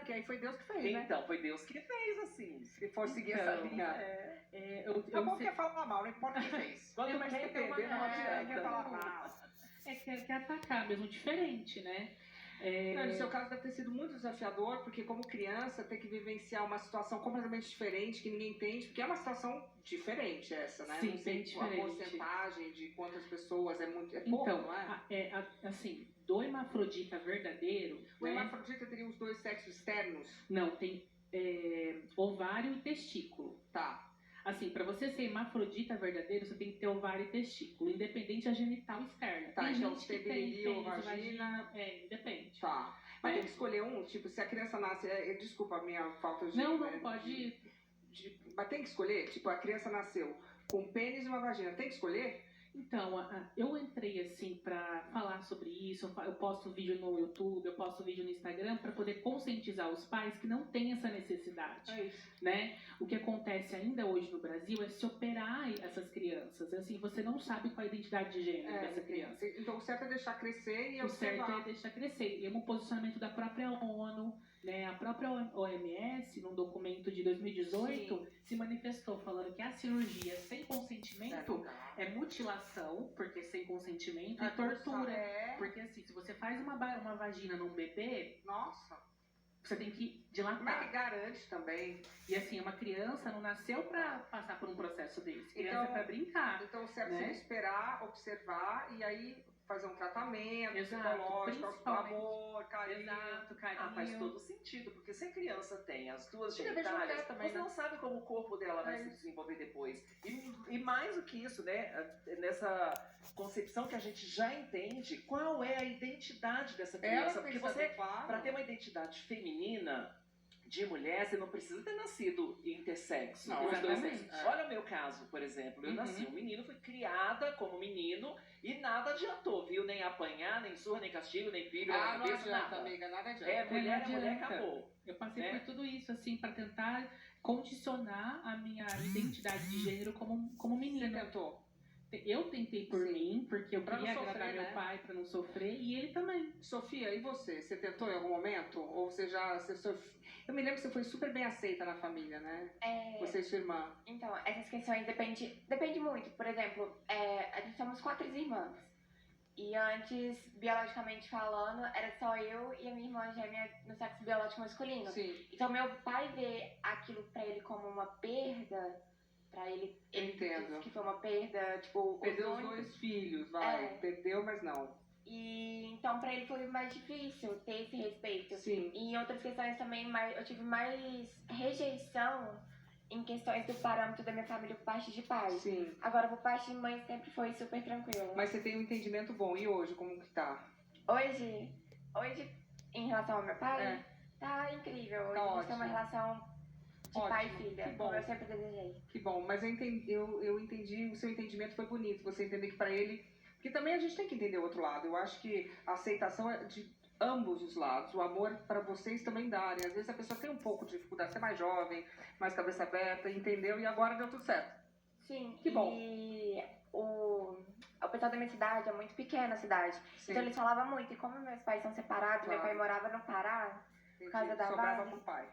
porque aí foi Deus que fez, né? Então, foi Deus que fez, assim. Se for seguir essa linha. É bom que falar mal, não importa quem fez. Quando mas quer tem uma entender, não adianta. Quer falar mal. Que atacar mesmo, diferente, né? Não, no seu caso deve ter sido muito desafiador, porque como criança ter que vivenciar uma situação completamente diferente, que ninguém entende, porque é uma situação diferente essa, né? Sim, não sei bem diferente. A porcentagem de quantas pessoas é pouco, Então, não é? assim, do hermafrodita verdadeiro... O né? hermafrodita teria os dois sexos externos? Não, tem ovário e testículo. Tá. Assim, pra você ser hermafrodita verdadeiro, você tem que ter ovário e testículo, independente da genital externa. Tá, tem então gente se tem que tem virilio, pênis, vagina... independe. Tá. Mas tem que escolher um, tipo, se a criança nasce... Desculpa a minha falta de... Não, né, pode... Mas tem que escolher? Tipo, a criança nasceu com um pênis e uma vagina. Tem que escolher? Então, eu entrei assim pra falar sobre isso, eu posto vídeo no YouTube, eu posto vídeo no Instagram pra poder conscientizar os pais que não tem essa necessidade, né? O que acontece ainda hoje no Brasil é se operar essas crianças, assim, você não sabe qual é a identidade de gênero dessa criança. Então o certo é deixar crescer e o observar. certo é deixar crescer. E é um posicionamento da própria ONU, né? A própria OMS, num documento de 2018, se manifestou falando que a cirurgia sem consentimento é mutilação, porque sem consentimento, e tortura. Porque assim, se você faz uma vagina num bebê, nossa, você tem que dilatar. Mas que garante também. E assim, uma criança não nasceu pra passar por um processo desse. Criança é pra brincar. Então o certo né? é esperar, observar e aí fazer um tratamento psicológico, amor, carinho. Exato, carinho. Faz todo sentido, porque se a criança tem as duas genitálias, também, você não sabe como o corpo dela vai se desenvolver depois. E mais do que isso, né, nessa concepção que a gente já entende, qual é a identidade dessa criança? Porque você, para ter uma identidade feminina, de mulher, você não precisa ter nascido intersexo. Não, Olha o meu caso, por exemplo. Eu nasci um menino, fui criada como menino e nada adiantou, viu? Nem apanhar, nem surra, nem castigo, nem filho, não adianta, nada. Amiga, nada adianta. Mulher acabou. Eu passei por tudo isso, assim, pra tentar condicionar a minha identidade de gênero como menina. Você tentou? Eu tentei por mim, porque eu pra queria agradar meu pai pra não sofrer, e ele também. Sofia, e você? Você tentou em algum momento? Ou você já... Eu me lembro que você foi super bem aceita na família, né? Você e sua irmã. Então, essas questões depende muito. Por exemplo, a gente somos 4 irmãs. E antes, biologicamente falando, era só eu e a minha irmã gêmea no sexo biológico masculino. Sim. Então, meu pai vê aquilo pra ele como uma perda... Pra ele entendo. Que foi uma perda, tipo... Perdeu os 2 filhos, perdeu, mas não. E então pra ele foi mais difícil ter esse respeito. Sim. E em outras questões também, eu tive mais rejeição em questões do parâmetro da minha família por parte de pai. Sim. Agora, por parte de mãe, sempre foi super tranquilo. Mas você tem um entendimento bom. E hoje, como que tá? Hoje em relação ao meu pai, tá incrível. Hoje a gente tem uma relação... de pai e filha, como eu sempre desejei. Que bom, mas eu entendi, o seu entendimento foi bonito, você entender que pra ele... Porque também a gente tem que entender o outro lado. Eu acho que a aceitação é de ambos os lados. O amor pra vocês também dá, né? Às vezes a pessoa tem um pouco de dificuldade, você é mais jovem, mais cabeça aberta, entendeu? E agora deu tudo certo. Sim, que bom. E o pessoal da minha cidade é muito pequena a cidade. Sim. Então eles falavam muito. E como meus pais são separados, meu pai morava no Pará, por causa da sobrava base. pro pai.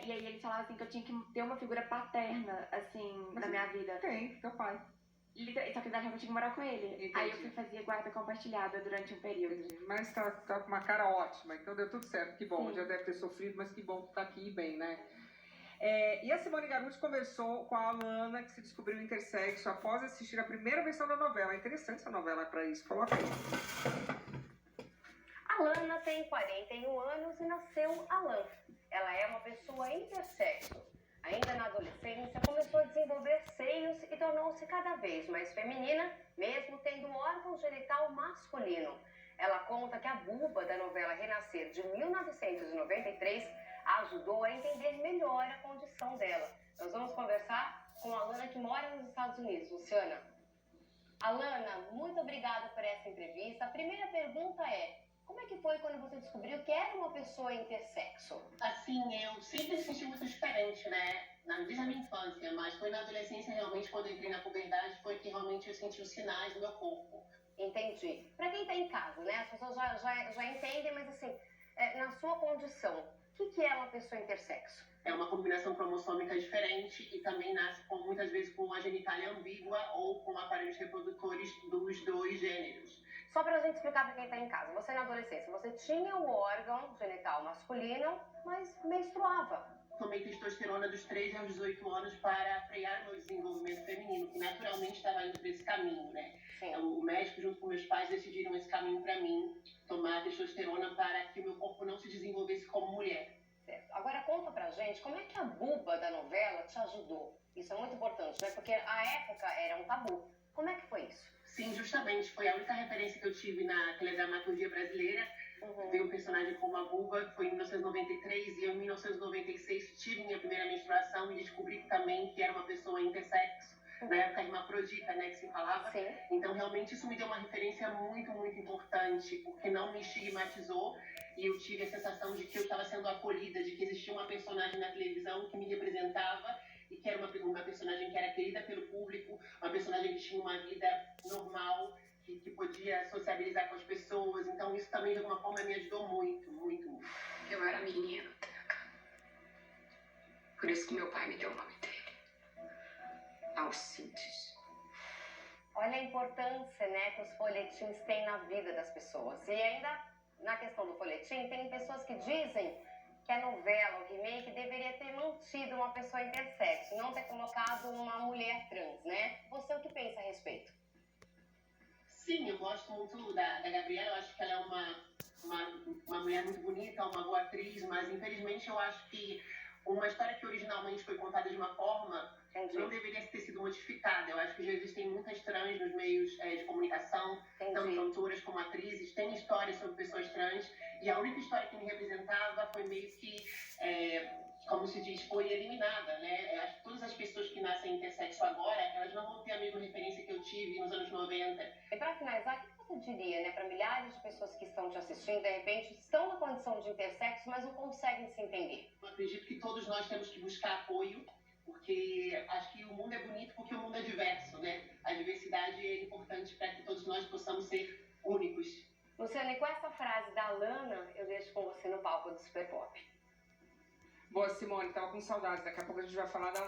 E aí eles falavam assim que eu tinha que ter uma figura paterna, assim, na minha vida. Tem, teu pai. Só que daí eu tinha que morar com ele. Entendi. Aí eu fui fazer guarda compartilhada durante um período. Entendi. Mas tá com uma cara ótima, então deu tudo certo. Que bom, Sim. Já deve ter sofrido, mas que bom que tá aqui bem, né? E a Simone Garuti conversou com a Alana, que se descobriu intersexo após assistir a primeira versão da novela. É interessante essa novela pra isso. Coloca aí. Alana tem 41 anos e nasceu Alan. Ela é uma pessoa intersexo. Ainda na adolescência, começou a desenvolver seios e tornou-se cada vez mais feminina, mesmo tendo um órgão genital masculino. Ela conta que a Buba da novela Renascer, de 1993, ajudou a entender melhor a condição dela. Nós vamos conversar com a Alana, que mora nos Estados Unidos. Luciana. Alana, muito obrigada por essa entrevista. A primeira pergunta é: como é que foi quando você descobriu que era uma pessoa intersexo? Assim, eu sempre me senti muito diferente, né? Desde a minha infância, mas foi na adolescência, realmente, quando eu entrei na puberdade, foi que realmente eu senti os sinais do meu corpo. Entendi. Pra quem tá em casa, né? As pessoas já entendem, mas assim, na sua condição, O que é uma pessoa intersexo? É uma combinação cromossômica diferente e também nasce muitas vezes com a genitália ambígua ou com aparelhos reprodutores dos dois gêneros. Só pra gente explicar pra quem tá em casa. Você na adolescência, você tinha o órgão genital masculino, mas menstruava. Tomei testosterona dos 13 aos 18 anos para frear meu desenvolvimento feminino, que naturalmente estava indo para esse caminho, né? Sim. O médico, junto com meus pais, decidiram esse caminho para mim, tomar testosterona para que o meu corpo não se desenvolvesse como mulher. Certo. Agora conta pra gente como é que a buba da novela te ajudou. Isso é muito importante, né? Porque a época era um tabu. Como é que foi isso? Sim, justamente. Foi a única referência que eu tive na teledramaturgia brasileira. Veio um personagem como a Buba, foi em 1993, e eu em 1996 tive minha primeira menstruação e descobri também que era uma pessoa intersexo. Na época, hermafrodita, né, que se falava. Sim. Então, realmente, isso me deu uma referência muito, muito importante, porque não me estigmatizou e eu tive a sensação de que eu estava sendo acolhida, de que existia uma personagem na televisão que me representava e que era uma personagem que era querida pelo público, uma personagem que tinha uma vida normal, que podia sociabilizar com as pessoas. Então, isso também, de alguma forma, me ajudou muito, muito, muito. Eu era menino. Por isso que meu pai me deu o nome dele. Alcides. Olha a importância, né, que os folhetins têm na vida das pessoas. E ainda, na questão do folhetim, tem pessoas que dizem que a novela, o remake, deveria ter mantido uma pessoa intersexo, não ter colocado uma mulher trans, né? Você o que pensa a respeito? Sim, eu gosto muito da Gabriela, eu acho que ela é uma mulher muito bonita, uma boa atriz, mas infelizmente eu acho que uma história que originalmente foi contada de uma forma não deveria ter sido modificada. Eu acho que já existem muitas trans nos meios de comunicação, tanto cantoras como atrizes, tem histórias sobre pessoas trans, e a única história que me representava foi meio que, como se diz, foi eliminada, né? Eu acho que todas as pessoas que nascem intersexo agora, elas não vão ter a mesma referência que eu tive nos anos 90. E para finalizar, o que você diria, né, para milhares de pessoas que estão te assistindo, de repente estão na condição de intersexo, mas não conseguem se entender? Eu acredito que todos nós temos que buscar apoio, porque acho que o mundo é bonito porque o mundo é diverso, né? A diversidade é importante para que todos nós possamos ser únicos. Luciane, com essa frase da Lana, eu deixo com você no palco do Super Pop. Boa, Simone, tava com saudades. Daqui a pouco a gente vai falar da